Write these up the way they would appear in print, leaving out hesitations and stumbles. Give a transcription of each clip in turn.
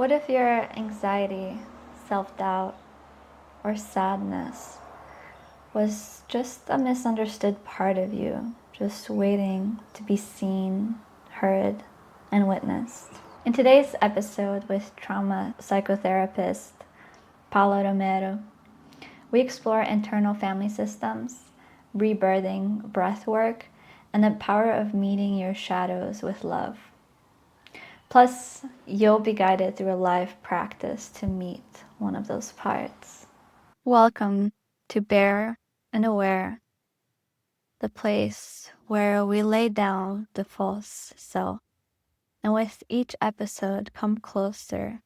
What if your anxiety, self-doubt, or sadness was just a misunderstood part of you, just waiting to be seen, heard, and witnessed? In today's episode with trauma psychotherapist Paula Romero, we explore internal family systems, rebirthing, breathwork, and the power of meeting your shadows with love. Plus, you'll be guided through a live practice to meet one of those parts. Welcome to Bare and Aware, the place where we lay down the false self, and with each episode come closer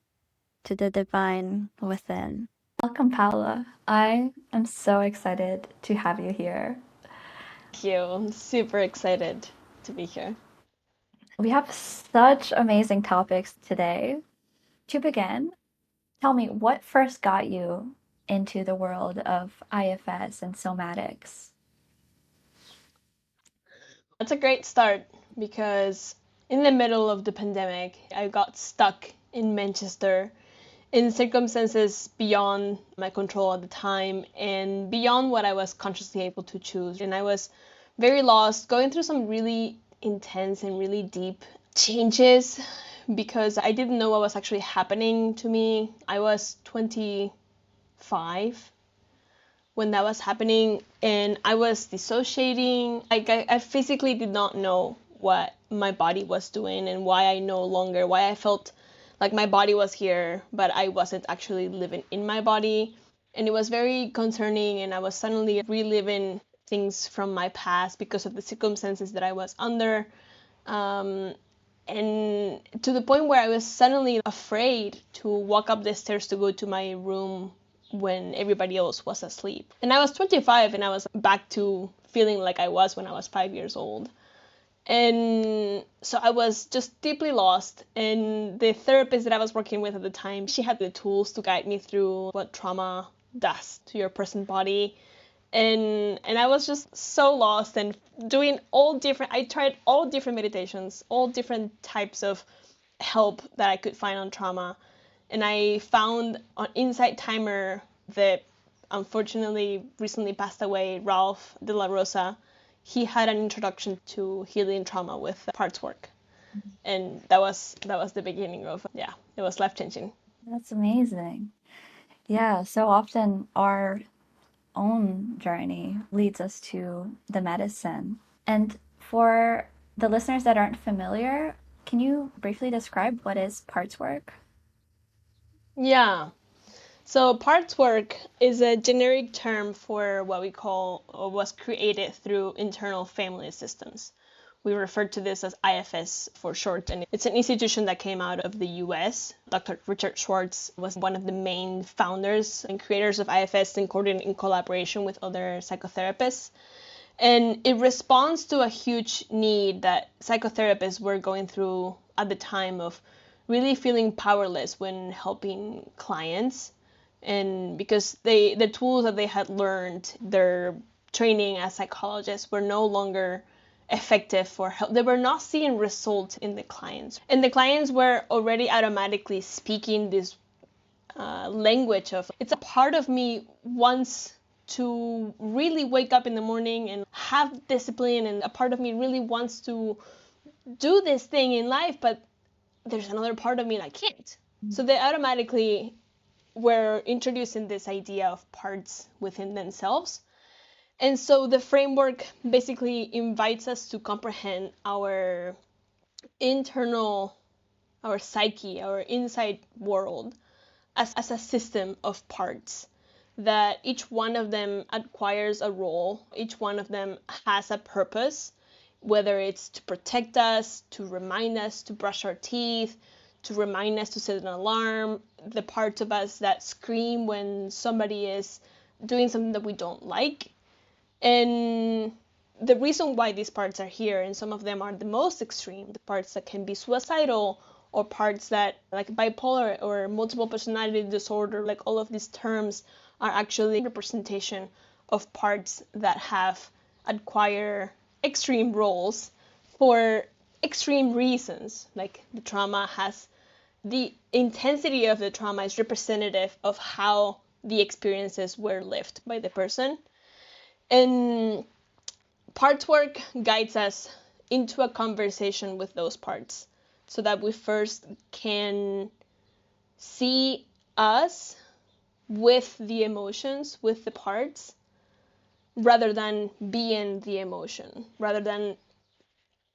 to the divine within. Welcome, Paula. I am so excited to have you here. Thank you. I'm super excited to be here. We have such amazing topics today. To begin, tell me what first got you into the world of IFS and somatics? That's a great start because in the middle of the pandemic, I got stuck in Manchester in circumstances beyond my control at the time and beyond what I was consciously able to choose. And I was very lost, going through some really intense and really deep changes because I didn't know what was actually happening to me. I was 25 when that was happening, and I was dissociating. I physically did not know what my body was doing and why I felt like my body was here, but I wasn't actually living in my body. And it was very concerning, and I was suddenly reliving things from my past because of the circumstances that I was under. And to the point where I was suddenly afraid to walk up the stairs to go to my room when everybody else was asleep. And I was 25 and I was back to feeling like I was when I was 5 years old. And so I was just deeply lost. And the therapist that I was working with at the time, she had the tools to guide me through what trauma does to your present body. And I was just so lost and doing I tried all different meditations, all different types of help that I could find on trauma. And I found on Insight Timer that unfortunately recently passed away, Ralph de la Rosa. He had an introduction to healing trauma with parts work. And that was the beginning of, it was life-changing. That's amazing. Yeah, so often our own journey leads us to the medicine. And for the listeners that aren't familiar, can you briefly describe what is parts work? Yeah. So parts work is a generic term for what we call or was created through internal family systems. We refer to this as IFS for short, and it's an institution that came out of the US. Dr. Richard Schwartz was one of the main founders and creators of IFS, including in collaboration with other psychotherapists. And it responds to a huge need that psychotherapists were going through at the time of really feeling powerless when helping clients. And because the tools that they had learned, their training as psychologists, were no longer effective for help. They were not seeing results in the clients. And the clients were already automatically speaking this language of, it's a part of me wants to really wake up in the morning and have discipline, and a part of me really wants to do this thing in life, but there's another part of me that can't. So they automatically were introducing this idea of parts within themselves. And so the framework basically invites us to comprehend our internal, our psyche, our inside world as a system of parts, that each one of them acquires a role, each one of them has a purpose, whether it's to protect us, to remind us to brush our teeth, to remind us to set an alarm, the parts of us that scream when somebody is doing something that we don't like. And the reason why these parts are here, and some of them are the most extreme, the parts that can be suicidal, or parts that, like bipolar or multiple personality disorder, like all of these terms are actually representation of parts that have acquired extreme roles for extreme reasons. Like the trauma has the intensity of the trauma is representative of how the experiences were lived by the person. And parts work guides us into a conversation with those parts so that we first can see us with the emotions, with the parts, rather than being the emotion, rather than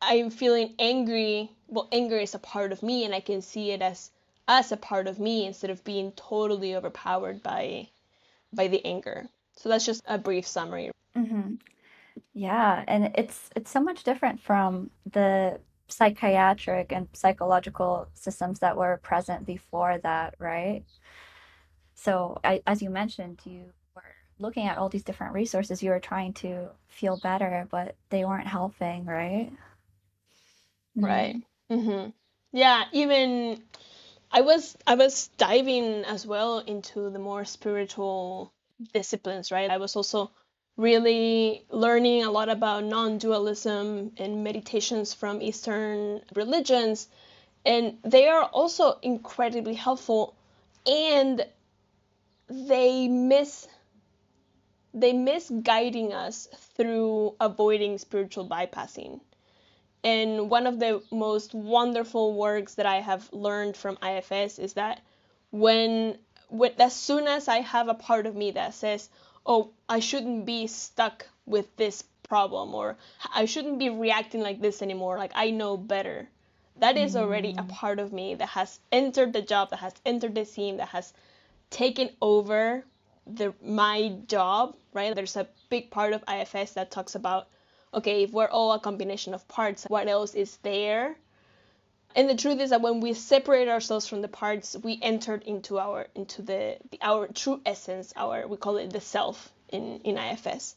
I'm feeling angry. Well, anger is a part of me and I can see it as a part of me instead of being totally overpowered by the anger. So that's just a brief summary. Mm-hmm. Yeah, and it's so much different from the psychiatric and psychological systems that were present before that, right? So, as you mentioned, you were looking at all these different resources. You were trying to feel better, but they weren't helping, right? Right. Mm. Mm-hmm. Yeah, even I was diving as well into the more spiritual disciplines, right? I was also really learning a lot about non-dualism and meditations from Eastern religions, and they are also incredibly helpful, and they miss they miss guiding us through avoiding spiritual bypassing. And one of the most wonderful works that I have learned from IFS is that as soon as I have a part of me that says, "Oh, I shouldn't be stuck with this problem," or "I shouldn't be reacting like this anymore, like I know better." That is already a Mm. part of me that has entered the job, that has entered the scene, that has taken over my job, right? There's a big part of IFS that talks about, okay, if we're all a combination of parts, what else is there? And the truth is that when we separate ourselves from the parts, we entered into our true essence, our we call it the self in IFS.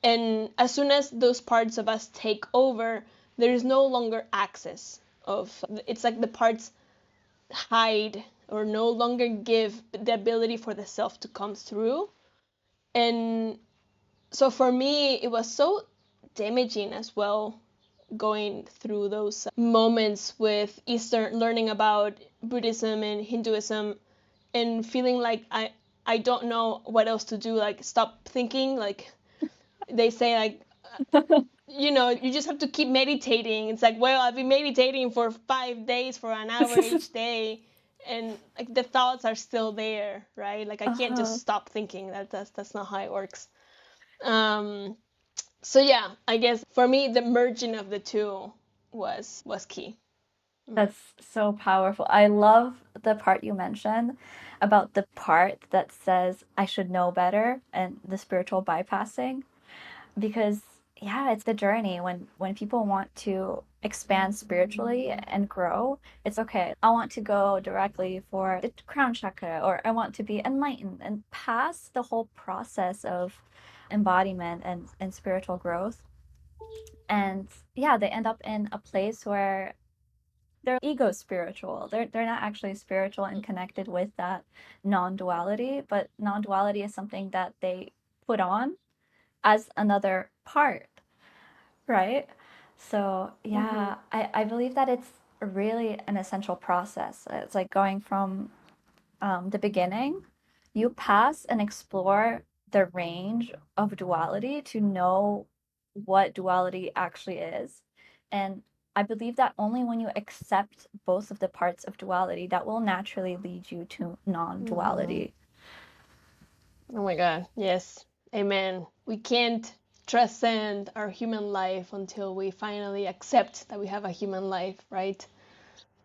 And as soon as those parts of us take over, there is no longer access of it's like the parts hide or no longer give the ability for the self to come through. And so for me, it was so damaging as well going through those moments with Eastern, learning about Buddhism and Hinduism, and feeling like I don't know what else to do. Like stop thinking. Like they say, like you just have to keep meditating. It's like, well, I've been meditating for 5 days for an hour each day, and like the thoughts are still there, right? Like I can't just Uh-huh. stop thinking. That's not how it works. Um, so yeah, I guess for me the merging of the two was key. Mm. That's so powerful. I love the part you mentioned about the part that says I should know better and the spiritual bypassing, because yeah, it's the journey when people want to expand spiritually and grow. It's okay, I want to go directly for the crown chakra, or I want to be enlightened and pass the whole process of embodiment and spiritual growth. And yeah, they end up in a place where their ego spiritual. They're not actually spiritual and connected with that non-duality, but non-duality is something that they put on as another part, right? So Mm-hmm. yeah, I believe that it's really an essential process. It's like going from the beginning, you pass and explore the range of duality to know what duality actually is. And I believe that only when you accept both of the parts of duality, that will naturally lead you to non Mm-hmm. duality. Oh my God, yes, amen. We can't transcend our human life until we finally accept that we have a human life, right?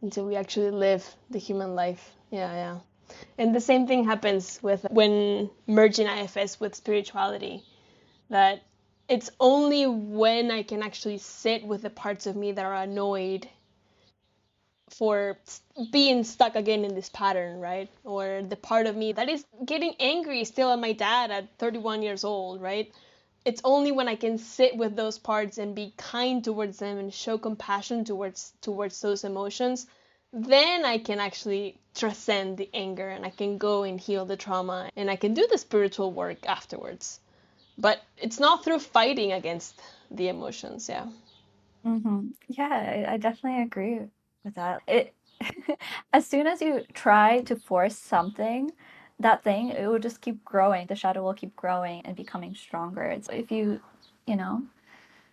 Until we actually live the human life. Yeah, yeah. And the same thing happens with when merging IFS with spirituality, that it's only when I can actually sit with the parts of me that are annoyed for being stuck again in this pattern, right? Or the part of me that is getting angry still at my dad at 31 years old, right? It's only when I can sit with those parts and be kind towards them and show compassion towards those emotions, then I can actually transcend the anger and I can go and heal the trauma and I can do the spiritual work afterwards. But it's not through fighting against the emotions, yeah. Yeah, I definitely agree with that. as soon as you try to force something, that thing, it will just keep growing. The shadow will keep growing and becoming stronger. It's if you know,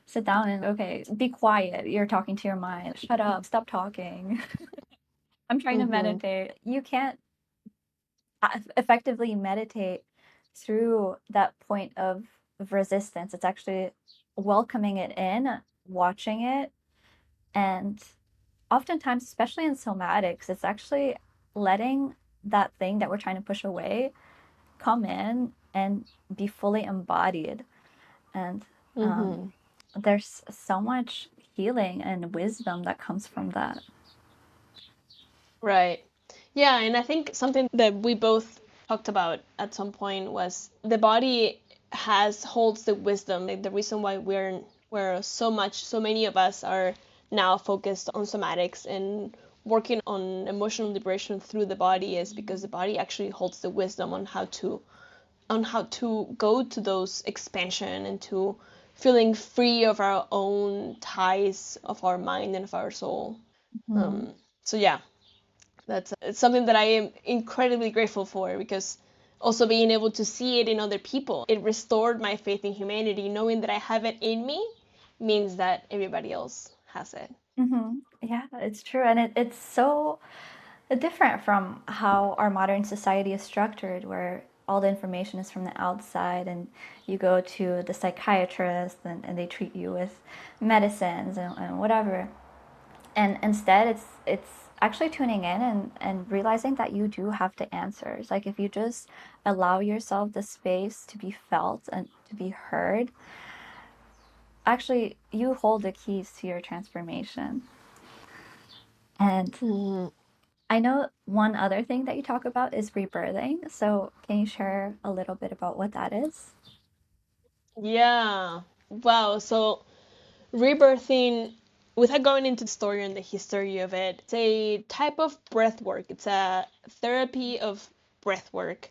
sit down and okay, be quiet. You're talking to your mind. Shut up, stop talking. I'm trying to Mm-hmm. meditate. You can't effectively meditate through that point of resistance. It's actually welcoming it in, watching it, and oftentimes, especially in somatics, it's actually letting that thing that we're trying to push away come in and be fully embodied. And Mm-hmm. there's so much healing and wisdom that comes from that. Right. Yeah, and I think something that we both talked about at some point was the body holds the wisdom. Like the reason why so many of us are now focused on somatics and working on emotional liberation through the body is because the body actually holds the wisdom on how to go to those expansion and to feeling free of our own ties of our mind and of our soul. Mm-hmm. So yeah, that's it's something that I am incredibly grateful for because also being able to see it in other people, it restored my faith in humanity. Knowing that I have it in me means that everybody else has it. Mm-hmm. Yeah, it's true. And it's so different from how our modern society is structured, where all the information is from the outside and you go to the psychiatrist and they treat you with medicines and whatever. And instead, it's actually tuning in and realizing that you do have the answers. Like if you just allow yourself the space to be felt and to be heard, actually you hold the keys to your transformation. And Mm, I know one other thing that you talk about is rebirthing. So can you share a little bit about what that is? yeah. Wow. So rebirthing, without going into the story and the history of it, it's a type of breath work. It's a therapy of breath work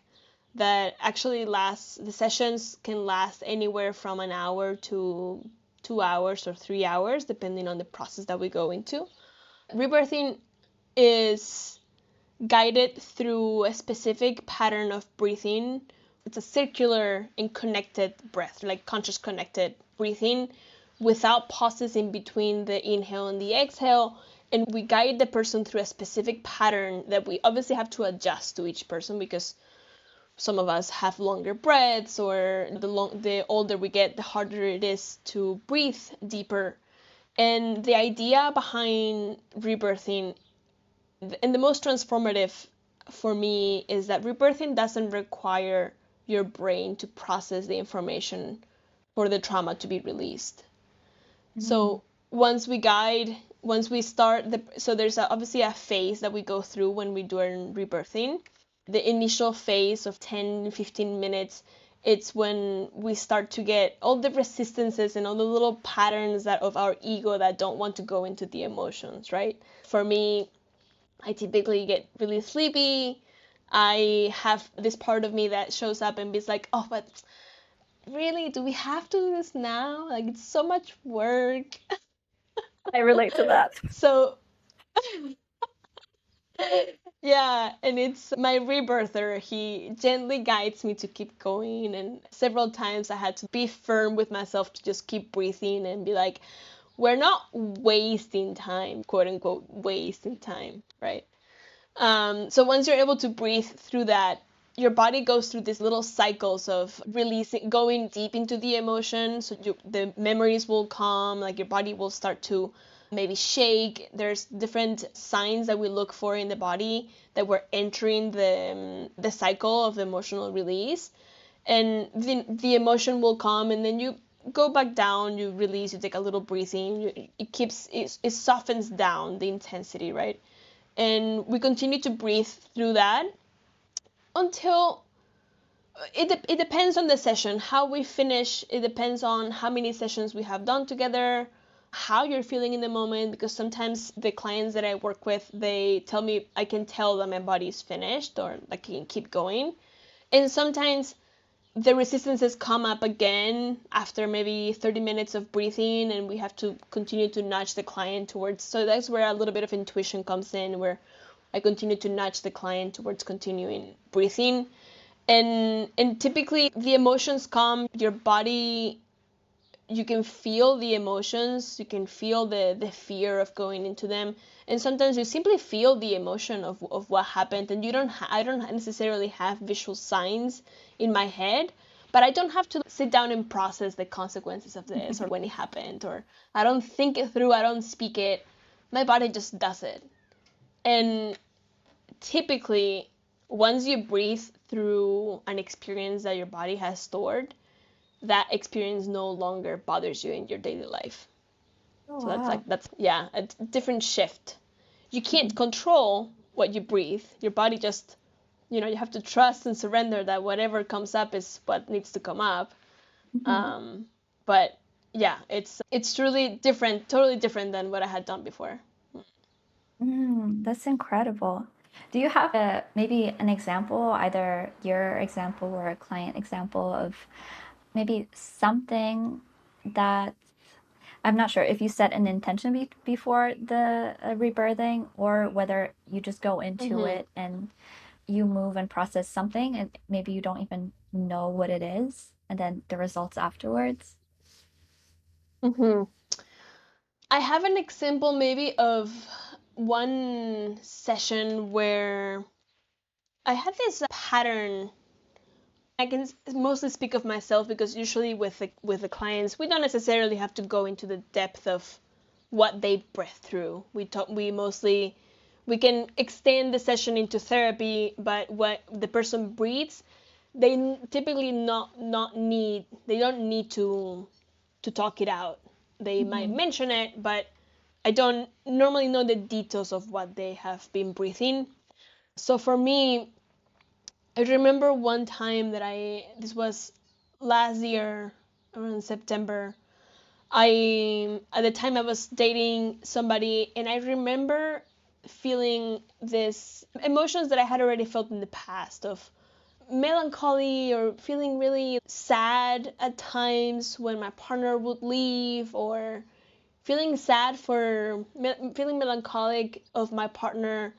that actually lasts, the sessions can last anywhere from an hour to 2 hours or 3 hours, depending on the process that we go into. Rebirthing is guided through a specific pattern of breathing. It's a circular and connected breath, like conscious connected breathing without pauses in between the inhale and the exhale. And we guide the person through a specific pattern that we obviously have to adjust to each person because some of us have longer breaths, or the older we get, the harder it is to breathe deeper. And the idea behind rebirthing, and the most transformative for me, is that rebirthing doesn't require your brain to process the information for the trauma to be released. Mm. So once we start so there's obviously a phase that we go through when we do rebirthing. The initial phase of 10-15 minutes, it's when we start to get all the resistances and all the little patterns that of our ego that don't want to go into the emotions, right? For me, I typically get really sleepy. I have this part of me that shows up and is like, oh, but really, do we have to do this now? Like, it's so much work. I relate to that. So, yeah, and it's my rebirther. He gently guides me to keep going. And several times I had to be firm with myself to just keep breathing and be like, we're not wasting time, quote unquote, wasting time, right? So once you're able to breathe through that, your body goes through these little cycles of releasing, going deep into the emotion. So the memories will come, like your body will start to maybe shake. There's different signs that we look for in the body that we're entering the cycle of emotional release, and the emotion will come, and then you go back down, you release, you take a little breathing. It softens down the intensity, right? And we continue to breathe through that until it depends on the session how we finish. It depends on how many sessions we have done together, how you're feeling in the moment, because sometimes the clients that I work with, they tell me I can tell that my body is finished or I can keep going, and sometimes the resistances come up again after maybe 30 minutes of breathing, and we have to continue to nudge the client towards. So that's where a little bit of intuition comes in, where I continue to nudge the client towards continuing breathing. And typically the emotions come, your body, you can feel the emotions, you can feel the fear of going into them, and sometimes you simply feel the emotion of what happened, and I don't necessarily have visual signs in my head, but I don't have to sit down and process the consequences of this or when it happened, or I don't think it through, I don't speak it, my body just does it. And typically, once you breathe through an experience that your body has stored, that experience no longer bothers you in your daily life. Oh, So wow. that's yeah, a different shift. You can't control what you breathe. Your body just, you have to trust and surrender that whatever comes up is what needs to come up. Mm-hmm. But yeah, it's truly different, totally different than what I had done before. That's incredible. Do you have maybe an example, either your example or a client example of maybe something that I'm not sure if you set an intention before the rebirthing or whether you just go into Mm-hmm. it and you move and process something and maybe you don't even know what it is and then the results afterwards? Mm-hmm. I have an example maybe of one session where I had this pattern. I can mostly speak of myself because usually with the clients, we don't necessarily have to go into the depth of what they breath through. We can extend the session into therapy, but what the person breathes, they typically they don't need to talk it out. They might Mm-hmm. mention it, but I don't normally know the details of what they have been breathing. So for me, I remember one time this was last year around September. At the time I was dating somebody, and I remember feeling this emotions that I had already felt in the past of melancholy or feeling really sad at times when my partner would leave, or feeling melancholic of my partner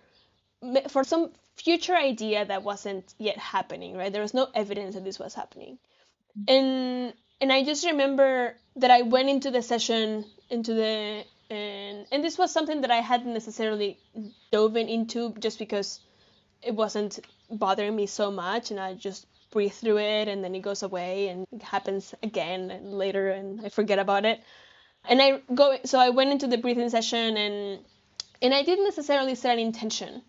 for some future idea that wasn't yet happening, right? There was no evidence that this was happening. And I just remember that I went into the session into the and this was something that I hadn't necessarily dove into just because it wasn't bothering me so much, and I just breathe through it, and then it goes away and it happens again and later and I forget about it. And I went into the breathing session, and I didn't necessarily set an intention,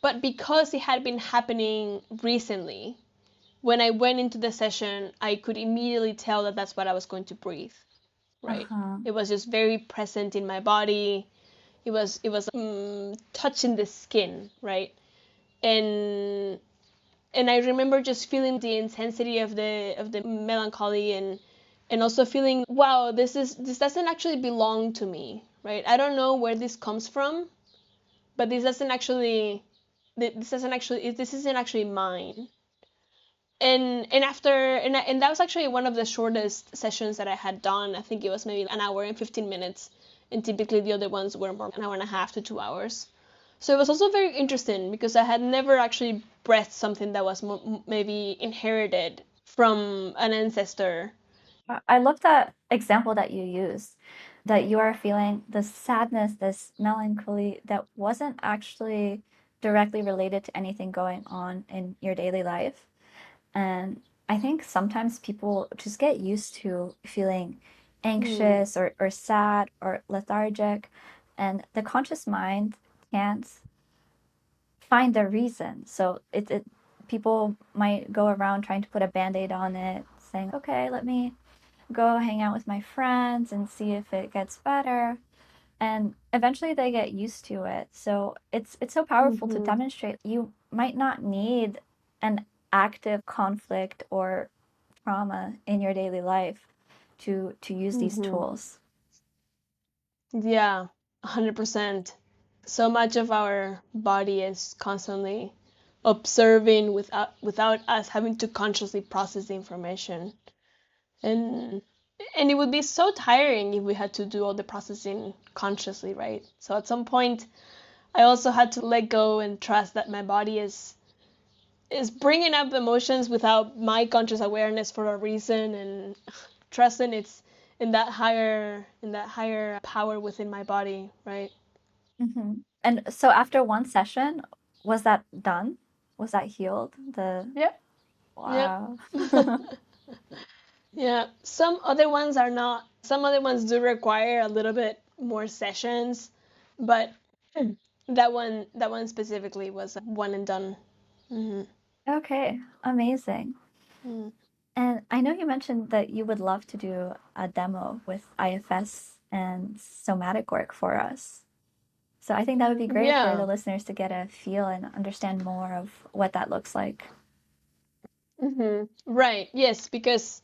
but because it had been happening recently, when I went into the session, I could immediately tell that that's what I was going to breathe, right? Uh-huh. It was just very present in my body. It was touching the skin, right? And and I remember just feeling the intensity of the melancholy, and also feeling, wow, this doesn't actually belong to me, right? I don't know where this comes from, but this isn't actually mine. And that was actually one of the shortest sessions that I had done. I think it was maybe an hour and 15 minutes, and typically the other ones were more an hour and a half to 2 hours. So it was also very interesting because I had never actually breathed something that was maybe inherited from an ancestor. I love that example that you used, that you are feeling this sadness, this melancholy that wasn't actually directly related to anything going on in your daily life. And I think sometimes people just get used to feeling Mm, anxious or sad or lethargic, and the conscious mind can't find the reason. So people might go around trying to put a band-aid on it, saying, okay, let me go hang out with my friends and see if it gets better. And eventually they get used to it. So it's so powerful to mm-hmm, demonstrate you might not need an active conflict or trauma in your daily life to use these mm-hmm. tools. Yeah, 100%. So much of our body is constantly observing without us having to consciously process the information. And it would be so tiring if we had to do all the processing consciously, right? So at some point I also had to let go and trust that my body is bringing up emotions without my conscious awareness for a reason, and trusting it's in that higher power within my body, right? Mm-hmm. And so after one session, was that done? Was that healed? Yep. Yep. Wow. Yeah. Some other ones are not. Some other ones do require a little bit more sessions, but that one specifically was one and done. Mm-hmm. Okay, amazing. Mm. And I know you mentioned that you would love to do a demo with IFS and somatic work for us. So I think that would be great for the Yeah. listeners to get a feel and understand more of what that looks like. Mm-hmm. Right. Yes, because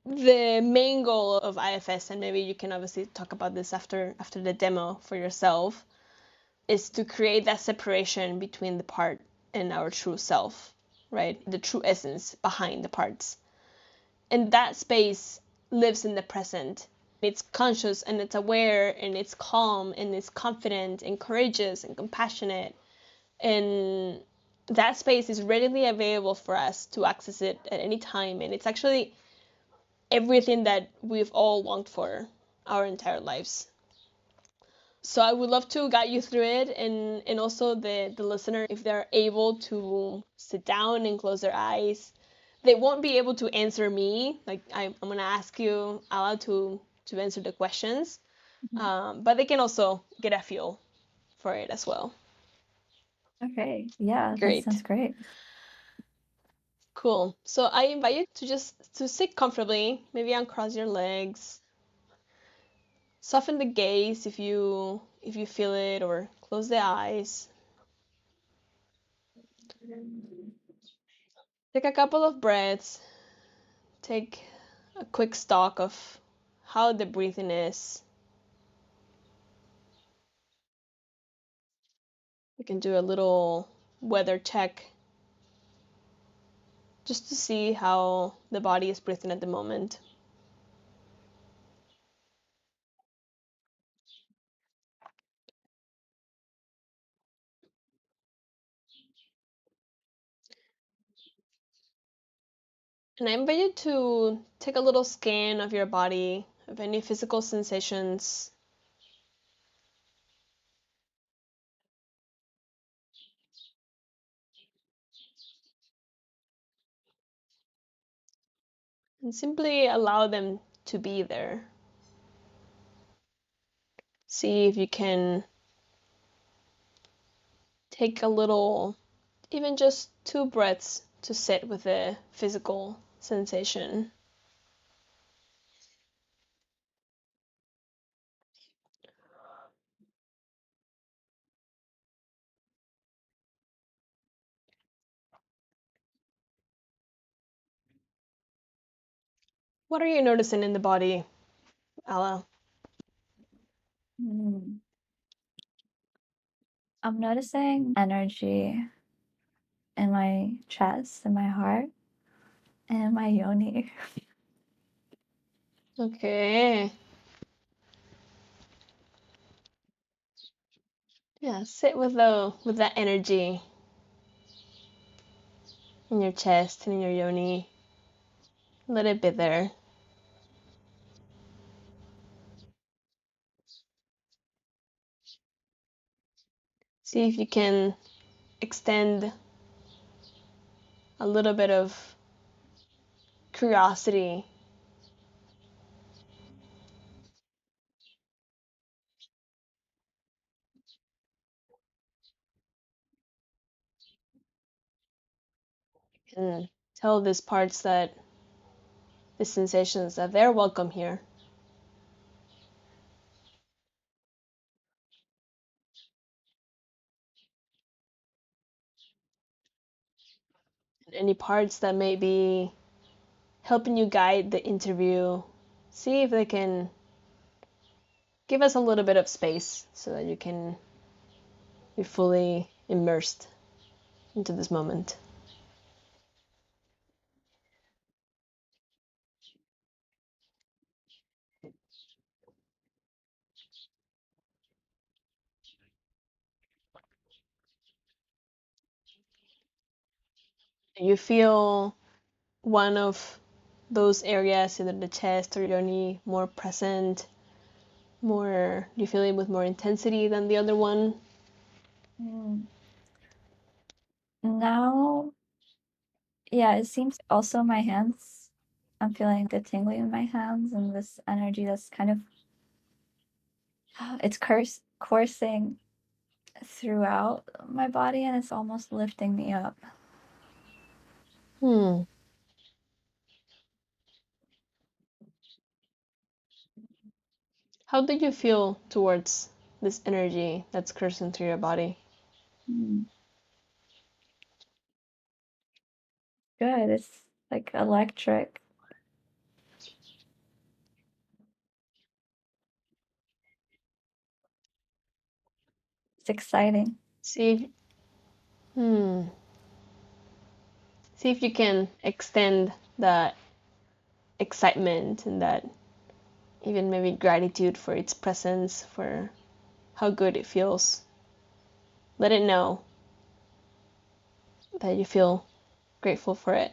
the main goal of IFS, and maybe you can obviously talk about this after the demo for yourself, is to create that separation between the part and our true self, right? The true essence behind the parts. And that space lives in the present. It's conscious and it's aware and it's calm and it's confident and courageous and compassionate. And that space is readily available for us to access it at any time. And it's actually everything that we've all longed for our entire lives. So I would love to guide you through it, and also the listener, if they're able to sit down and close their eyes. They won't be able to answer me. Like I'm gonna ask you out to answer the questions, Mhm. but they can also get a feel for it as well. Okay, yeah, that Great, sounds great. cool. So I invite you to just to sit comfortably, maybe uncross your legs, soften the gaze if you feel it, or close the eyes. Take a couple of breaths. Take a quick stock of how the breathing is. We can do a little weather check just to see how the body is breathing at the moment. And I invite you to take a little scan of your body, of any physical sensations. And simply allow them to be there. See if you can take a little, even just 2 breaths, to sit with the physical sensation. What are you noticing in the body, Ala? Mm. I'm noticing energy in my chest, in my heart, and in my yoni. Okay. Yeah, sit with that energy in your chest and in your yoni. Let it be there. See if you can extend a little bit of curiosity and tell these parts that the sensations that they're welcome here. And any parts that may be helping you guide the interview, see if they can give us a little bit of space so that you can be fully immersed. into this moment. You feel one of those areas, either the chest or your knee, more present, more, you feel it with more intensity than the other one? Mm. Now, yeah, it seems also my hands. I'm feeling the tingling in my hands and this energy that's kind of it's coursing throughout my body and it's almost lifting me up. Hmm. How do you feel towards this energy that's coursing through your body? Mm. Good. It's like electric. It's exciting. See, hmm. See if you can extend that excitement and that even maybe gratitude for its presence, for how good it feels. Let it know that you feel grateful for it.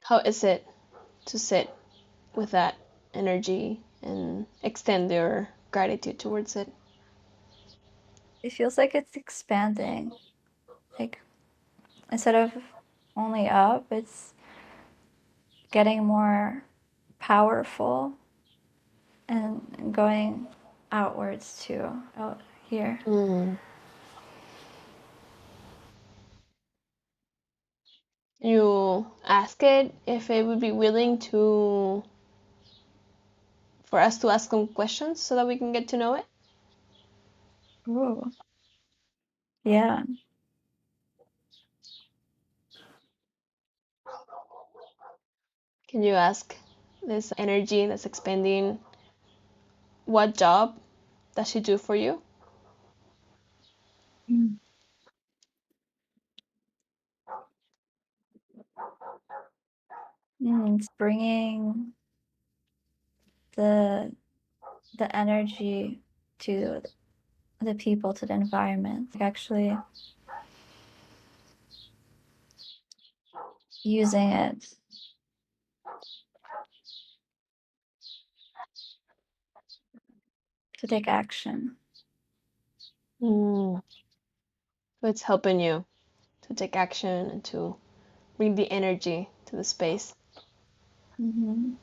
How is it to sit with that energy and extend your gratitude towards it? It feels like it's expanding. Like instead of only up, it's getting more powerful and going outwards too, out here. Mm. You ask it if it would be willing to for us to ask them questions so that we can get to know it. Ooh, yeah. Can you ask this energy that's expanding, what job does she do for you? Mm. It's bringing the the energy to the people, to the environment. Like actually using it to take action. Mm. So it's helping you to take action and to bring the energy to the space. Mm-hmm.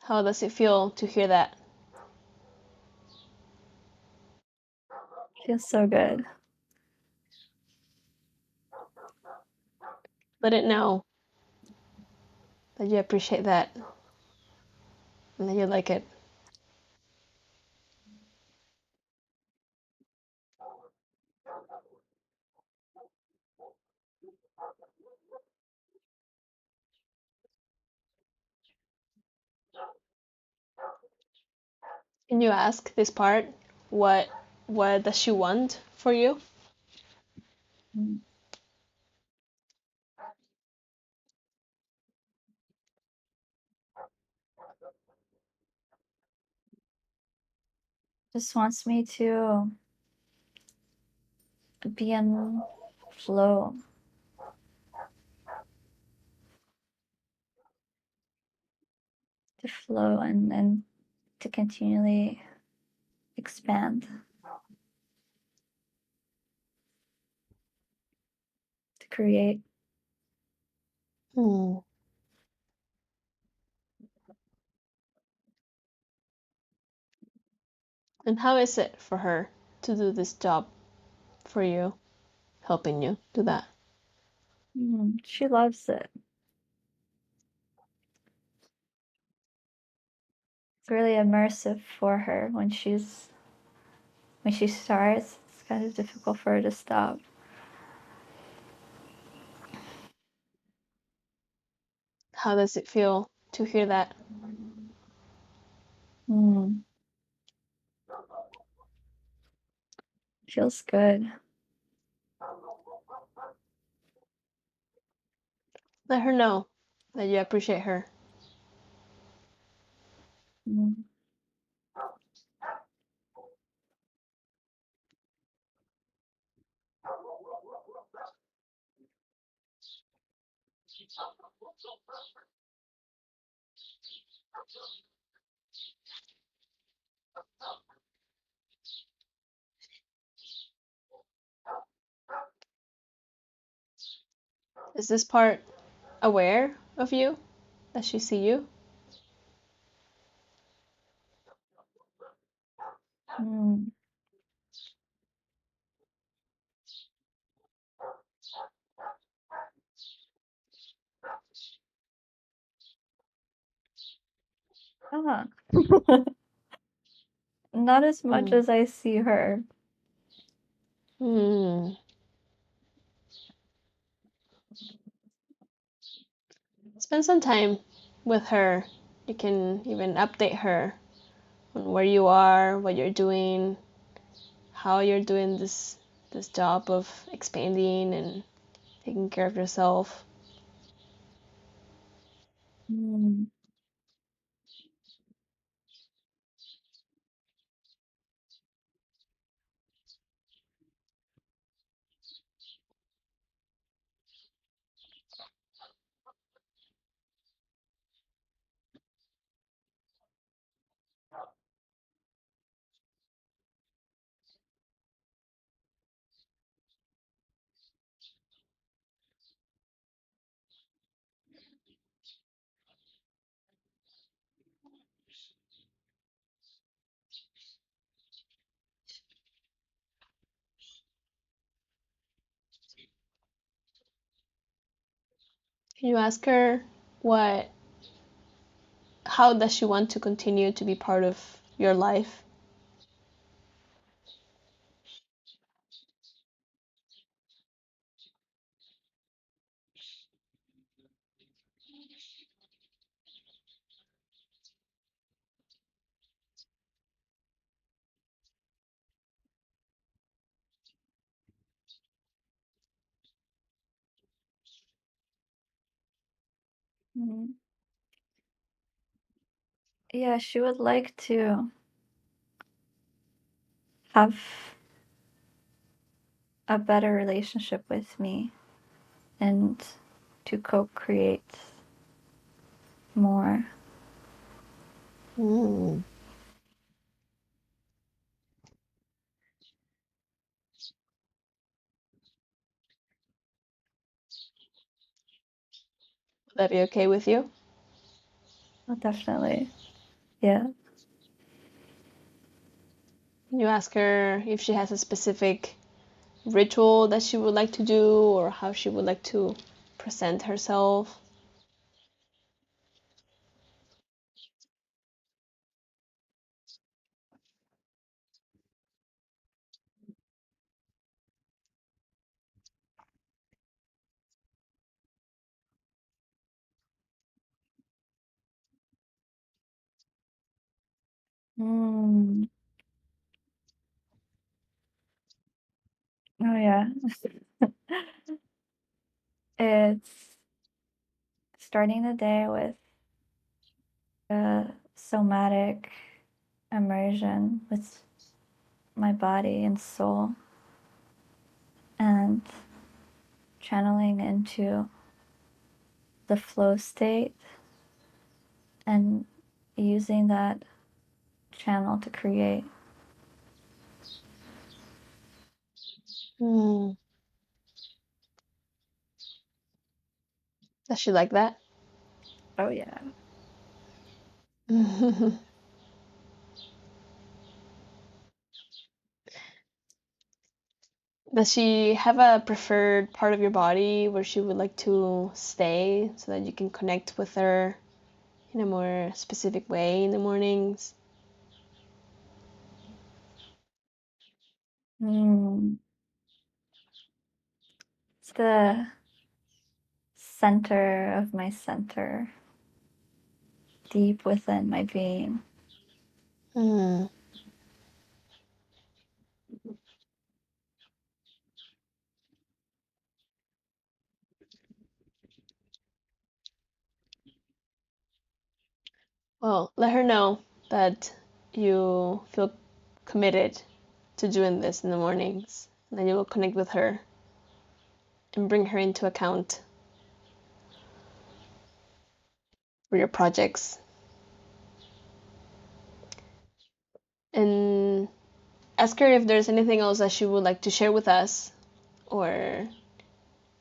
How does it feel to hear that? Feels so good. Let it know that you appreciate that and that you like it. Can you ask this part what what does she want for you? Mm. Just wants me to be in flow, to flow and to continually expand, to create. Hmm. And how is it for her to do this job for you, helping you do that? She loves it. It's really immersive for her when she starts. It's kind of difficult for her to stop. How does it feel to hear that? Mm, feels good. Let her know that you appreciate her. Mm. Is this part aware of you? Does she see you? Mm. Ah. Not as much Mm. as I see her. Mm. Spend some time with her. You can even update her on where you are, what you're doing, how you're doing this job of expanding and taking care of yourself. Mm. Can you ask her what how does she want to continue to be part of your life? Mm. Yeah, she would like to have a better relationship with me and to co-create more. Mm. Would that be okay with you? Oh, definitely. Yeah. Can you ask her if she has a specific ritual that she would like to do or how she would like to present herself? Mm. Oh, yeah. It's starting the day with a somatic immersion with my body and soul and channeling into the flow state and using that channel to create. Mm. Does she like that? Oh, yeah. Does she have a preferred part of your body where she would like to stay so that you can connect with her in a more specific way in the mornings? It's the center of my center, deep within my being. Hmm. Well, let her know that you feel committed to doing this in the mornings. And then you will connect with her and bring her into account for your projects. And ask her if there's anything else that she would like to share with us, or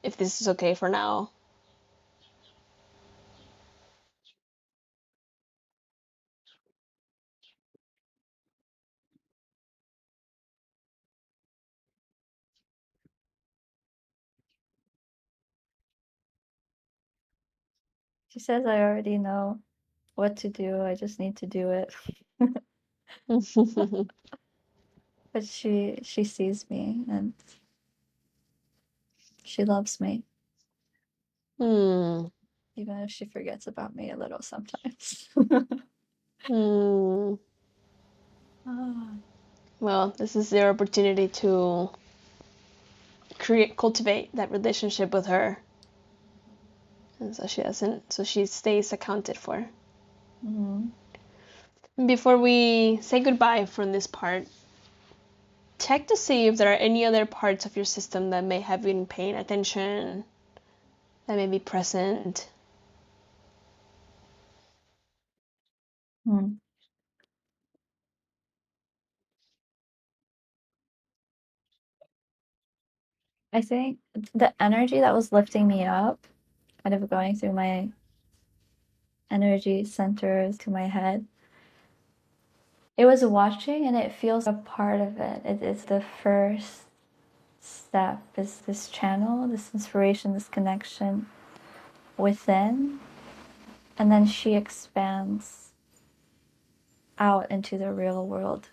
if this is okay for now. She says I already know what to do, I just need to do it. But she sees me and she loves me, Hmm. even if she forgets about me a little sometimes. Hmm. Ah, Well, this is your opportunity to cultivate that relationship with her, and so she stays accounted for. mhm. Before we say goodbye from this part, check to see if there are any other parts of your system that may have been paying attention, that may be present. Hmm. I think the energy that was lifting me up, kind of going through my energy centers to my head, it was watching and it feels a part of it. It's the first step, is this channel, this inspiration, this connection within. And then she expands out into the real world.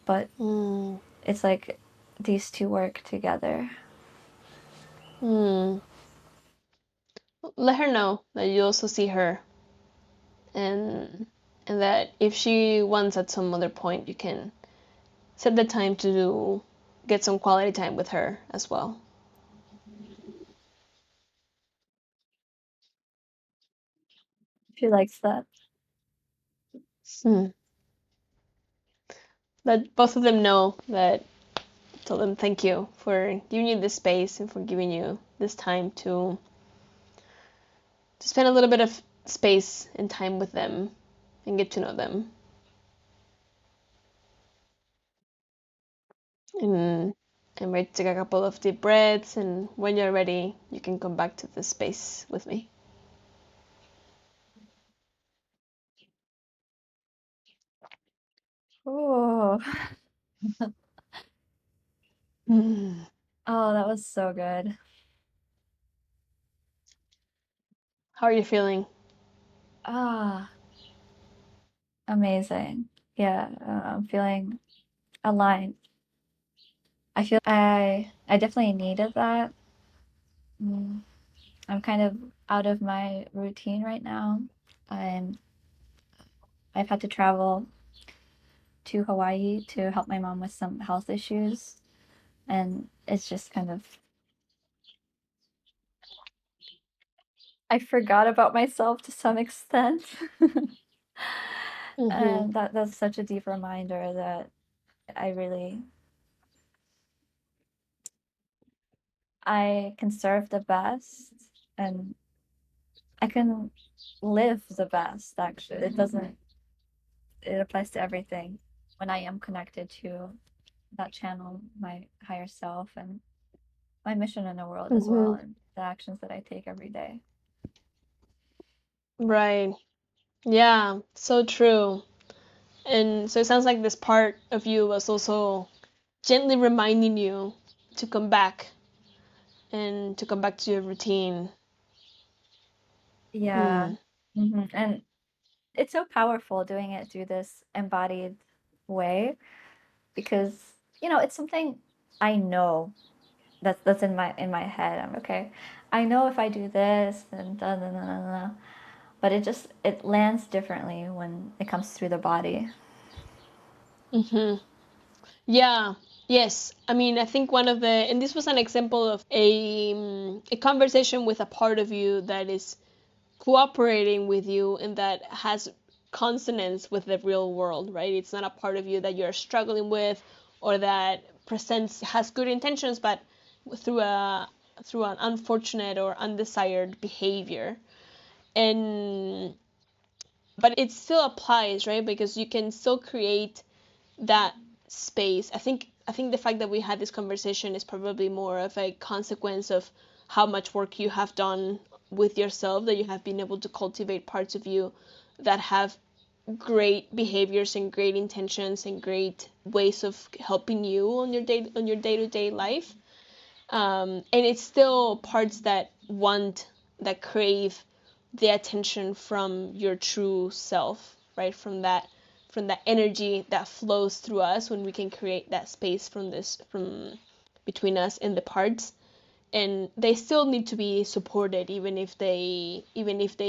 But Hmm. it's like these two work together. Hmm. Let her know that you also see her, and and that if she wants at some other point, you can set the time to get some quality time with her as well. She likes that. Hmm. Let both of them know that. Tell them thank you for giving you this space and for giving you this time to spend a little bit of space and time with them and get to know them. And and might take a couple of deep breaths, and when you're ready, you can come back to this space with me. Oh, Mm. oh, that was so good. How are you feeling? Ah, amazing. Yeah, I'm feeling aligned. I feel I definitely needed that. Mm, I'm kind of out of my routine right now. I'm I've had to travel to Hawaii to help my mom with some health issues, and it's just kind of I forgot about myself to some extent. Mm-hmm. And that's such a deep reminder that I really I can serve the best and I can live the best actually. It applies to everything when I am connected to that channel, my higher self and my mission in the world as well Mm-hmm. and the actions that I take every day. Right. Yeah, so true. And so it sounds like this part of you was also gently reminding you to come back and to come back to your routine. Yeah. Hmm. And it's so powerful doing it through this embodied way because, it's something I know that's in my head. I'm okay. I know if I do this, then da da da da da. But it lands differently when it comes through the body. Hmm. Yeah. Yes. I mean, I think one of the, and this was an example of a conversation with a part of you that is cooperating with you and that has consonance with the real world, right? It's not a part of you that you're struggling with or that presents has good intentions, but through a through an unfortunate or undesired behavior. And but it still applies, right? Because you can still create that space. I think the fact that we had this conversation is probably more of a consequence of how much work you have done with yourself, that you have been able to cultivate parts of you that have great behaviors and great intentions and great ways of helping you on your day-to-day life. And it's still parts that crave the attention from your true self, right? From that energy that flows through us when we can create that space from between us and the parts. And they still need to be supported, even if they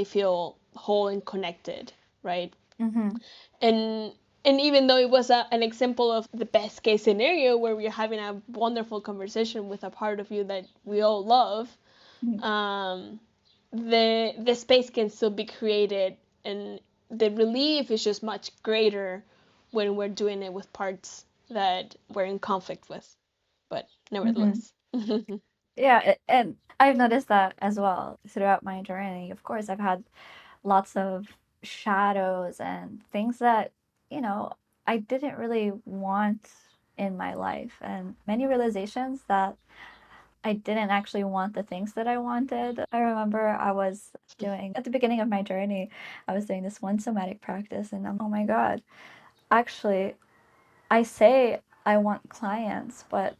feel whole and connected, right? Mm-hmm. and and even though it was an example of the best case scenario where we're having a wonderful conversation with a part of you that we all love, um, the space can still be created, and the relief is just much greater when we're doing it with parts that we're in conflict with. But Mm-hmm. nevertheless. Yeah, and I've noticed that as well throughout my journey. Of course, I've had lots of shadows and things that, you know, I didn't really want in my life, and many realizations that I didn't actually want the things that I wanted. I remember I was doing, at the beginning of my journey, I was doing this one somatic practice, and I'm, oh my God, actually, I say I want clients, but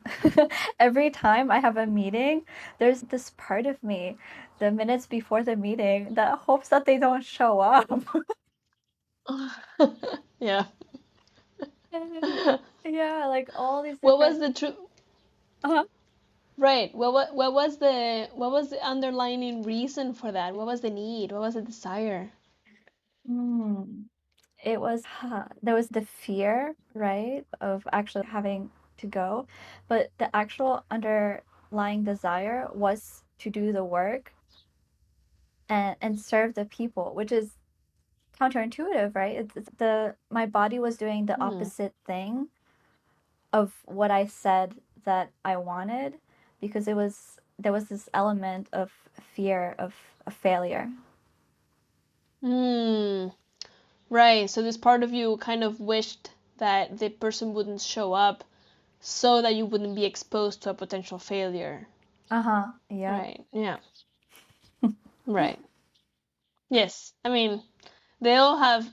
every time I have a meeting, there's this part of me, the minutes before the meeting, that hopes that they don't show up. Yeah. Yeah, like all these What was different. the truth? Uh-huh. Right. What was the underlying reason for that? What was the need? What was the desire? Hmm. It was, there was the fear, right, of actually having to go, but the actual underlying desire was to do the work and serve the people, which is counterintuitive, right? It's the my body was doing the Hmm. opposite thing of what I said that I wanted because there was this element of fear of a failure. Hmm. Right. So this part of you kind of wished that the person wouldn't show up so that you wouldn't be exposed to a potential failure. Uh-huh. Yep. Right. Yeah. Right. Yes. I mean, they all have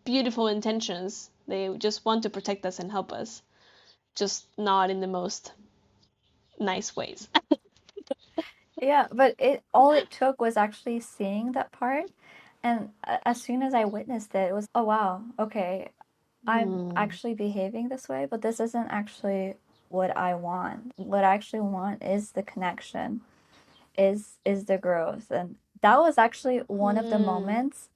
beautiful intentions. They just want to protect us and help us, just not in the most nice ways. Yeah, but it all it took was actually seeing that part, and as soon as I witnessed it, it was, oh wow, okay, I'm Hmm. actually behaving this way, but this isn't actually what I want. What I actually want is the connection, is the growth. And that was actually one of the Hmm. moments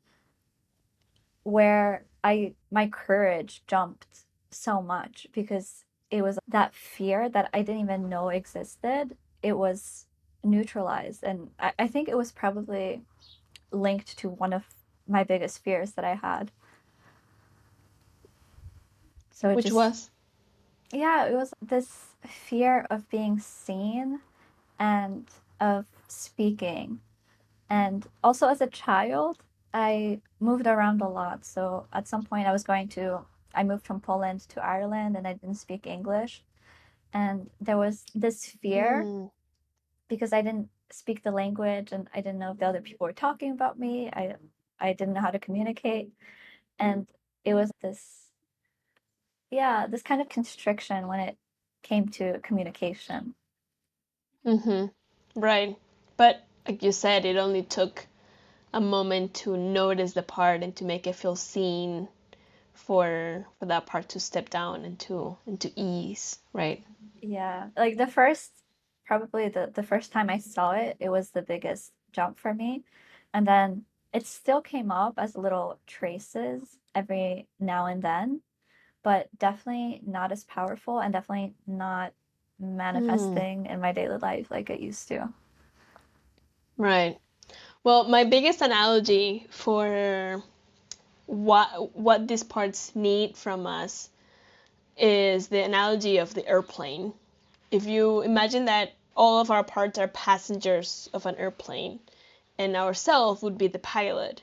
where I my courage jumped so much because it was that fear that I didn't even know existed. It was neutralized. And I think it was probably linked to one of my biggest fears that I had. So it Which just, was? yeah, it was this fear of being seen and of speaking. And also as a child, I moved around a lot. So at some point, I moved from Poland to Ireland and I didn't speak English. And there was this fear Hmm. because I didn't speak the language and I didn't know if the other people were talking about me. I didn't know how to communicate. And it was this, yeah, this kind of constriction when it came to communication. Right. But like you said, it only took a moment to notice the part and to make it feel seen, for that part to step down into ease, right? Yeah, like the first, probably the first time I saw it, it was the biggest jump for me. And then it still came up as little traces every now and then, but definitely not as powerful and definitely not Mm, manifesting in my daily life like it used to. right. Well, my biggest analogy for what these parts need from us is the analogy of the airplane. If you imagine that all of our parts are passengers of an airplane and ourself would be the pilot.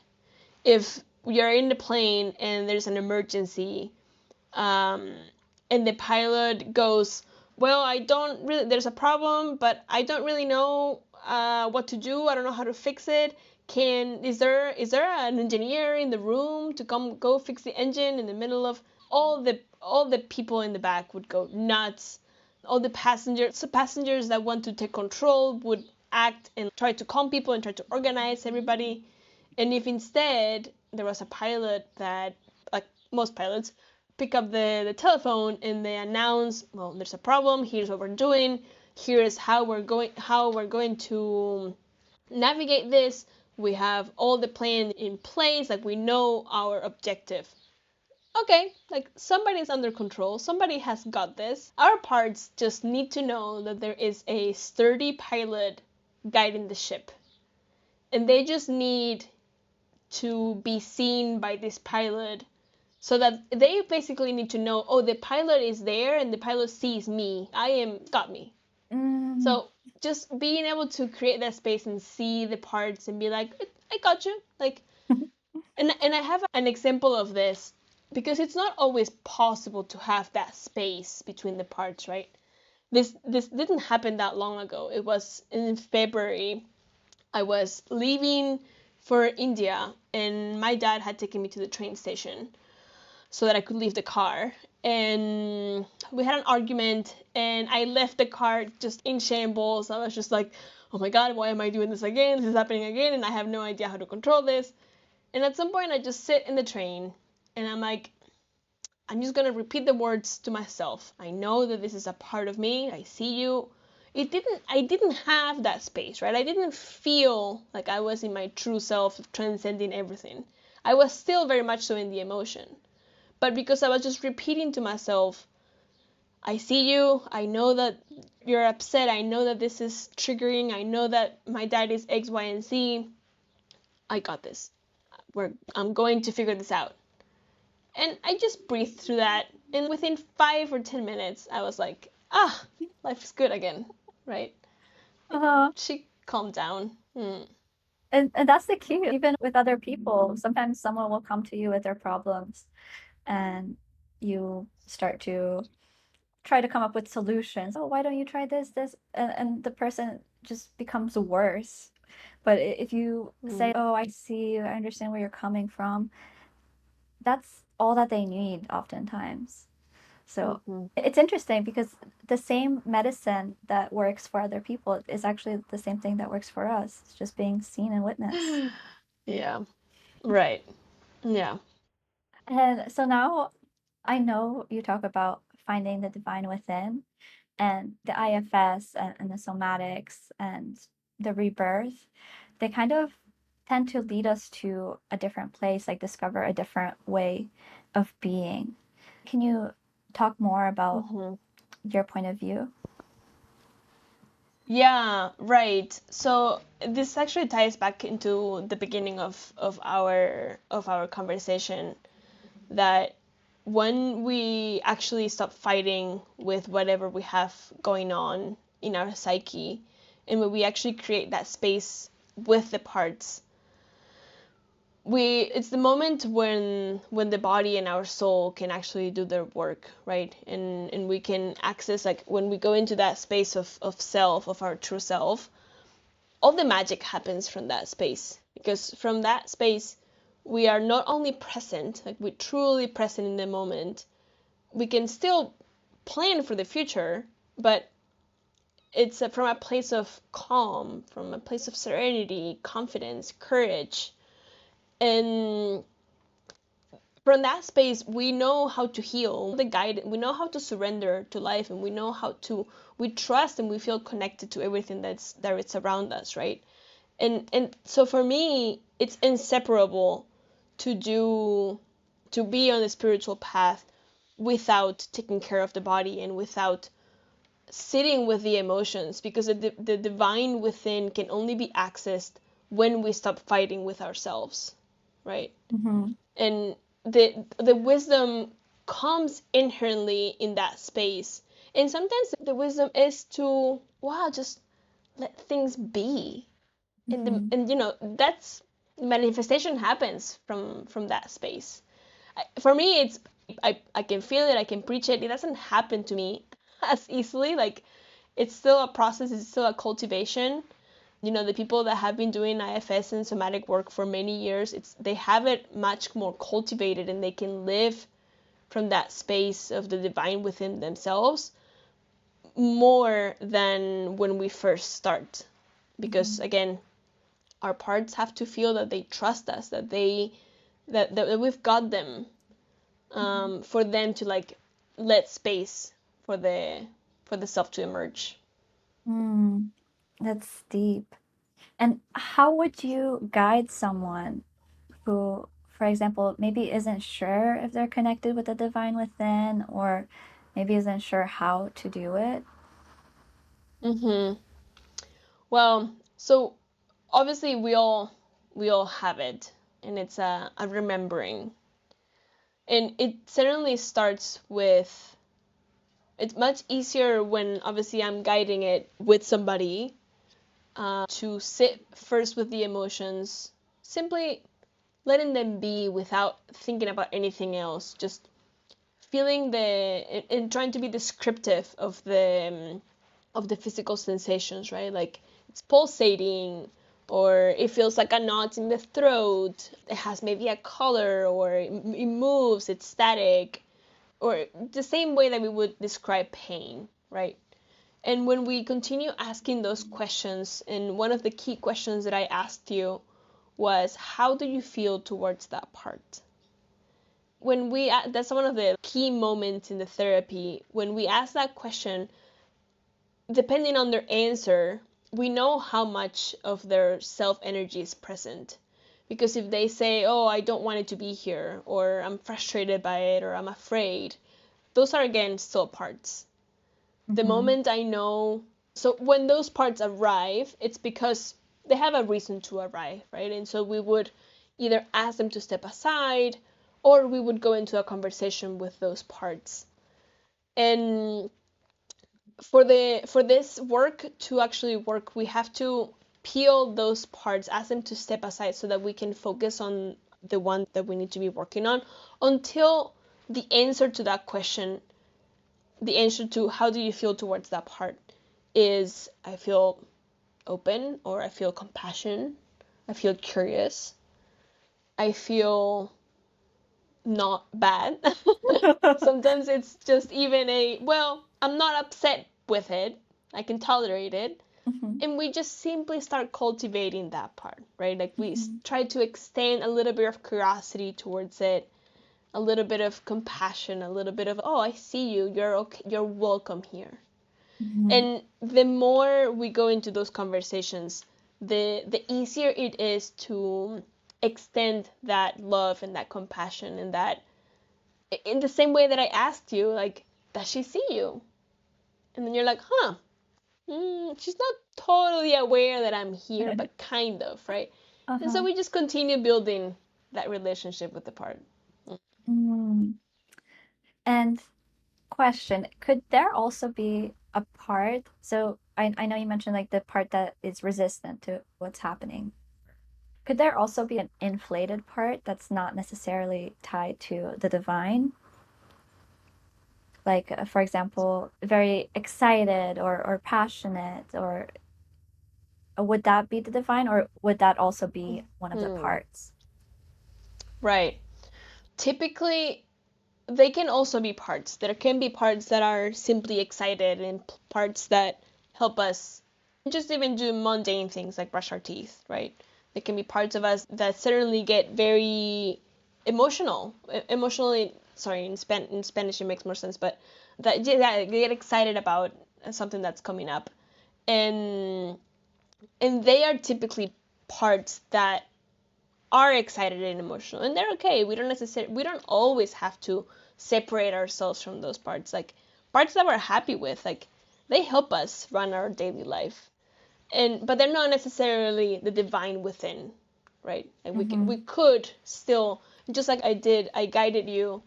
If we are in the plane and there's an emergency, um, and the pilot goes, well, I don't really, there's a problem, but I don't really know what to do. I don't know how to fix it. Is there an engineer in the room to come go fix the engine? In the middle of all the people in the back would go nuts. All the passengers that want to take control would act and try to calm people and try to organize everybody. And if instead there was a pilot that, like most pilots, pick up the telephone and they announce, well, there's a problem, here's what we're doing, here's how we're going to navigate this. We have all the plan in place, like we know our objective. Okay, like somebody's under control, somebody has got this. Our parts just need to know that there is a sturdy pilot guiding the ship. And they just need to be seen by this pilot, so that they basically need to know, oh, the pilot is there and the pilot sees me. Got me. Mm. So just being able to create that space and see the parts and be like, I got you. Like, and I have an example of this, because it's not always possible to have that space between the parts, right? This didn't happen that long ago. It was in February. I was leaving for India, and my dad had taken me to the train station so that I could leave the car. And we had an argument, and I left the car just in shambles. I was just like, oh my god, why am I doing this again? This is happening again, and I have no idea how to control this. And at some point, I just sit in the train, and I'm like, I'm just gonna repeat the words to myself. I know that this is a part of me. I see you. I didn't have that space, right? I didn't feel like I was in my true self, transcending everything. I was still very much so in the emotion. But because I was just repeating to myself, I see you, I know that you're upset, I know that this is triggering, I know that my dad is X, Y, and Z, I got this. I'm going to figure this out. And I just breathed through that, and within 5 or 10 minutes, I was like, life is good again, right? Uh-huh. She calmed down. And that's the key, even with other people. Sometimes someone will come to you with their problems and you start to try to come up with solutions. Oh, why don't you try this? And the person just becomes worse. But if you say, Mm. oh, I see you, I understand where you're coming from, that's all that they need oftentimes. So Mm-hmm. it's interesting because the same medicine that works for other people is actually the same thing that works for us. It's just being seen and witnessed. Yeah, right. Yeah. And so now I know you talk about finding the divine within and the IFS and the somatics and the rebirth. They kind of tend to lead us to a different place, like discover a different way of being. Can you talk more about Mm-hmm. your point of view? Yeah, right. So this actually ties back into the beginning of our conversation, that when we actually stop fighting with whatever we have going on in our psyche, and when we actually create that space with the parts, it's the moment when the body and our soul can actually do their work, right? And we can access, like when we go into that space of self, of our true self, all the magic happens from that space, because from that space we are not only present, like we're truly present in the moment. We can still plan for the future, but it's from a place of calm, from a place of serenity, confidence, courage. And from that space, we know how to heal the guide. We know how to surrender to life, and we know how to, we trust and we feel connected to everything that's around us, right? And so for me, it's inseparable to be on the spiritual path without taking care of the body and without sitting with the emotions, because the divine within can only be accessed when we stop fighting with ourselves, right? Mm-hmm. And the wisdom comes inherently in that space. And sometimes the wisdom is to, wow, just let things be. Mm-hmm. And that's, manifestation happens from that space. For me, it's, I can feel it, I can preach it. It doesn't happen to me as easily. Like, it's still a process, it's still a cultivation. The people that have been doing IFS and somatic work for many years, they have it much more cultivated, and they can live from that space of the divine within themselves more than when we first start. Because again, our parts have to feel that they trust us, that that we've got them, for them to like let space for the self to emerge. Mm, that's deep. And how would you guide someone who, for example, maybe isn't sure if they're connected with the divine within, or maybe isn't sure how to do it? Mm-hmm. Well, so obviously we all have it, and it's a remembering, and it certainly starts with, it's much easier when obviously I'm guiding it with somebody, to sit first with the emotions, simply letting them be without thinking about anything else, just feeling and trying to be descriptive of the physical sensations, right? Like, it's pulsating, or it feels like a knot in the throat. It has maybe a color, or it moves, it's static, or the same way that we would describe pain, right? And when we continue asking those questions, and one of the key questions that I asked you was, how do you feel towards that part? That's one of the key moments in the therapy. When we ask that question, depending on their answer, we know how much of their self energy is present. Because if they say, oh, I don't want it to be here, or I'm frustrated by it, or I'm afraid, those are again still parts. The Mm-hmm. moment I know, so when those parts arrive, it's because they have a reason to arrive, right? And so we would either ask them to step aside, or we would go into a conversation with those parts. And for this work to actually work, we have to peel those parts, ask them to step aside, so that we can focus on the one that we need to be working on, until the answer to that question, the answer to how do you feel towards that part, is, I feel open, or I feel compassion, I feel curious, I feel not bad. Sometimes it's just even well, I'm not upset with it, I can tolerate it. Mm-hmm. And we just simply start cultivating that part, right? Like, we Mm-hmm. try to extend a little bit of curiosity towards it, a little bit of compassion, a little bit of, oh, I see you, you're okay, you're welcome here. Mm-hmm. And the more we go into those conversations, the easier it is to extend that love and that compassion, and that, in the same way that I asked you, like, does she see you? And then you're like, huh, she's not totally aware that I'm here, but kind of, right? And so Uh-huh. we just continue building that relationship with the part. Mm. And question, could there also be a part? So I know you mentioned like the part that is resistant to what's happening. Could there also be an inflated part that's not necessarily tied to the divine? Like, for example, very excited or passionate, or would that be the divine, or would that also be one of the Hmm. parts? Right. Typically, they can also be parts. There can be parts that are simply excited, and parts that help us just even do mundane things like brush our teeth, right? There can be parts of us that certainly get very emotionally, sorry, in Spanish it makes more sense, but that they get excited about something that's coming up. And they are typically parts that are excited and emotional, and they're okay. We don't always have to separate ourselves from those parts. Like parts that we're happy with, like they help us run our daily life, but they're not necessarily the divine within, right? And we could still, just like I guided you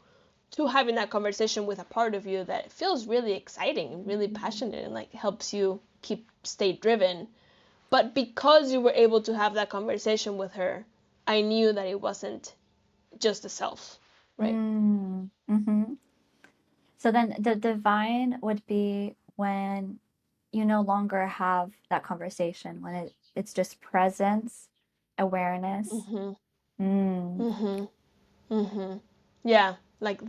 to having that conversation with a part of you that feels really exciting and really passionate and like helps you stay driven. But because you were able to have that conversation with her, I knew that it wasn't just a self, right? Mm-hmm. So then the divine would be when you no longer have that conversation, when it's just presence, awareness. Mm-hmm. Mm. Mm-hmm. Mm-hmm. Yeah, like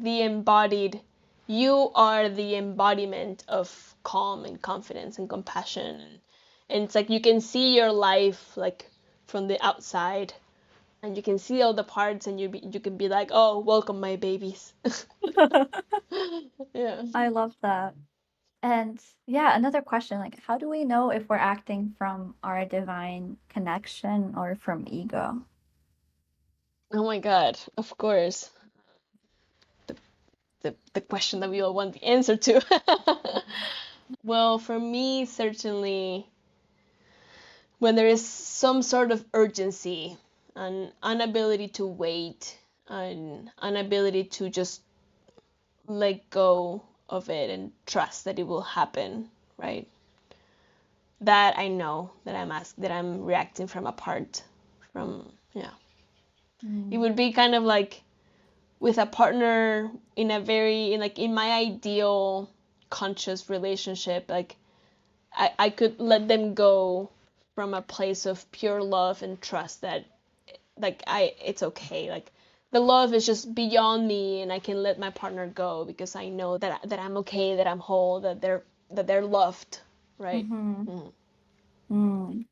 you are the embodiment of calm and confidence and compassion. And it's like you can see your life like from the outside, and you can see all the parts, and you can be like, oh, welcome my babies. Yeah. I love that. And yeah, another question, like how do we know if we're acting from our divine connection or from ego? Oh my God, of course. The question that we all want the answer to. Well, for me, certainly when there is some sort of urgency, an inability to wait, an inability to just let go of it and trust that it will happen, right? That I know that I'm reacting from a part from, yeah. It Mm. would be kind of like with a partner in my ideal conscious relationship, like I could let them go from a place of pure love and trust that it's okay. Like the love is just beyond me, and I can let my partner go because I know that I'm okay, that I'm whole, that they're loved, right? Mm-hmm. Mm. Mm.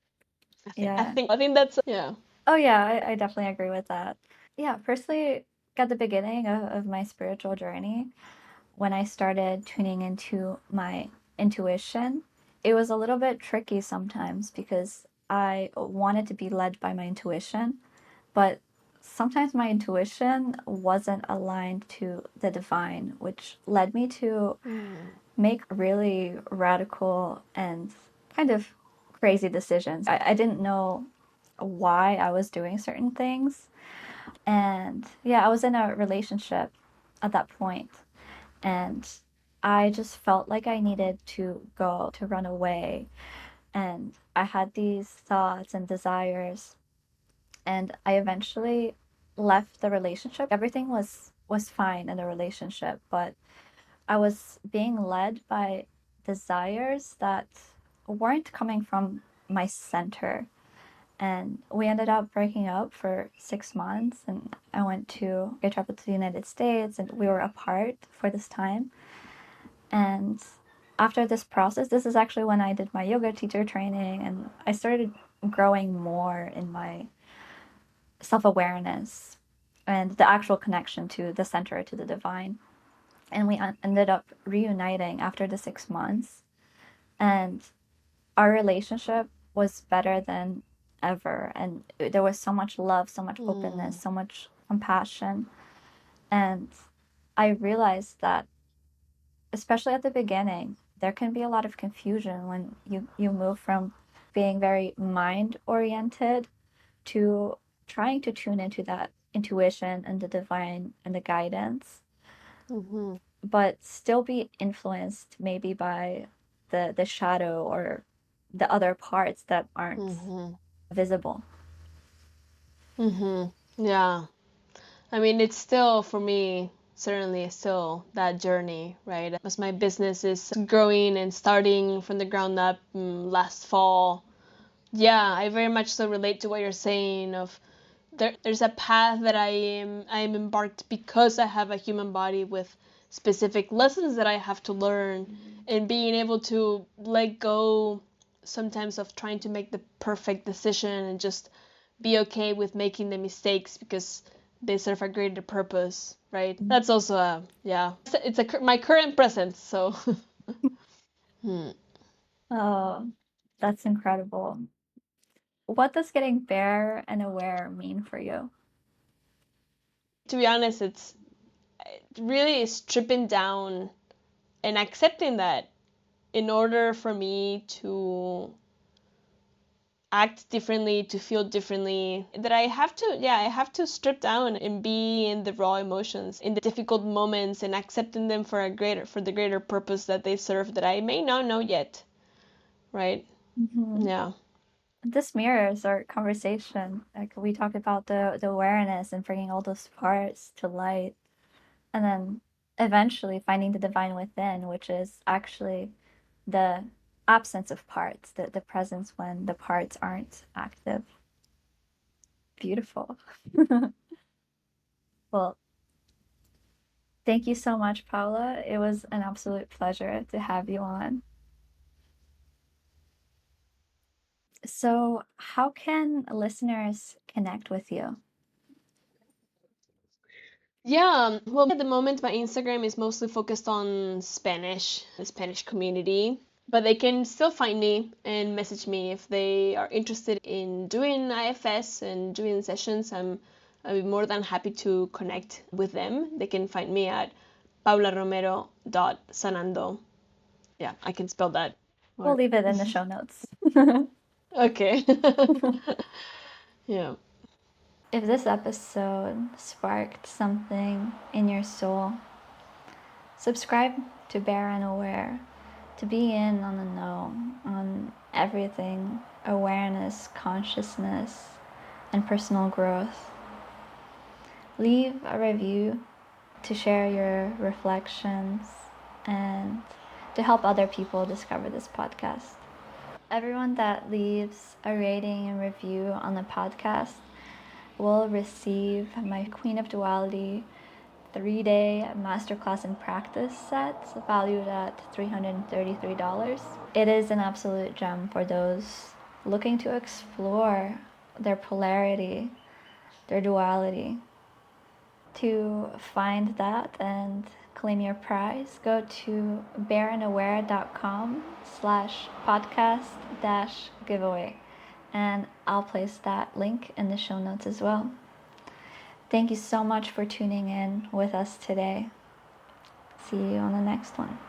I Yeah. think that's, yeah. Oh yeah, I definitely agree with that. Yeah, personally, at the beginning of my spiritual journey, when I started tuning into my intuition, it was a little bit tricky sometimes because I wanted to be led by my intuition, but sometimes my intuition wasn't aligned to the divine, which led me to Mm. make really radical and kind of crazy decisions. I didn't know why I was doing certain things. And yeah, I was in a relationship at that point, and I just felt like I needed to go, to run away. And I had these thoughts and desires, and I eventually left the relationship. Everything was fine in the relationship, but I was being led by desires that weren't coming from my center. And we ended up breaking up for 6 months, and I traveled to the United States, and we were apart for this time. And after this process, this is actually when I did my yoga teacher training, and I started growing more in my self awareness and the actual connection to the center, to the divine. And we ended up reuniting after the 6 months. And our relationship was better than ever. And there was so much love, so much openness, Mm. so much compassion. And I realized that, especially at the beginning, there can be a lot of confusion when you move from being very mind oriented to trying to tune into that intuition and the divine and the guidance, Mm-hmm. but still be influenced maybe by the shadow or the other parts that aren't Mm-hmm. visible. Mm-hmm. Yeah. I mean, it's still, for me, certainly still that journey, right? As my business is growing and starting from the ground up last fall, yeah, I very much so relate to what you're saying of there's a path that I am embarked because I have a human body with specific lessons that I have to learn, and being able to let go sometimes of trying to make the perfect decision and just be okay with making the mistakes because they serve a greater purpose, right? That's also my current present. So Oh, that's incredible. What does getting bare and aware mean for you? to be honest, it's really stripping down and accepting that in order for me to act differently, to feel differently, that I have to strip down and be in the raw emotions, in the difficult moments, and accepting them for the greater purpose that they serve that I may not know yet, right? Mm-hmm. Yeah. This mirrors our conversation. Like we talked about the awareness and bringing all those parts to light, and then eventually finding the divine within, which is actually the absence of parts, the presence when the parts aren't active. Beautiful. Well, thank you so much, Paula. It was an absolute pleasure to have you on. So, how can listeners connect with you? Yeah, well, at the moment, my Instagram is mostly focused on Spanish, the Spanish community, but they can still find me and message me if they are interested in doing IFS and doing sessions. I'll be more than happy to connect with them. They can find me at paularomero.sanando. Yeah, I can spell that. We'll Or leave it in the show notes. okay. Yeah. If this episode sparked something in your soul, subscribe to Bare and Aware to be in on the know on everything awareness, consciousness, and personal growth. Leave a review to share your reflections and to help other people discover this podcast. Everyone that leaves a rating and review on the podcast will receive my Queen of Duality 3-day masterclass and practice set valued at $333. It is an absolute gem for those looking to explore their polarity, their duality. To find that and claim your prize, go to bareandaware.com/podcast-giveaway, and I'll place that link in the show notes as well. Thank you so much for tuning in with us today. See you on the next one.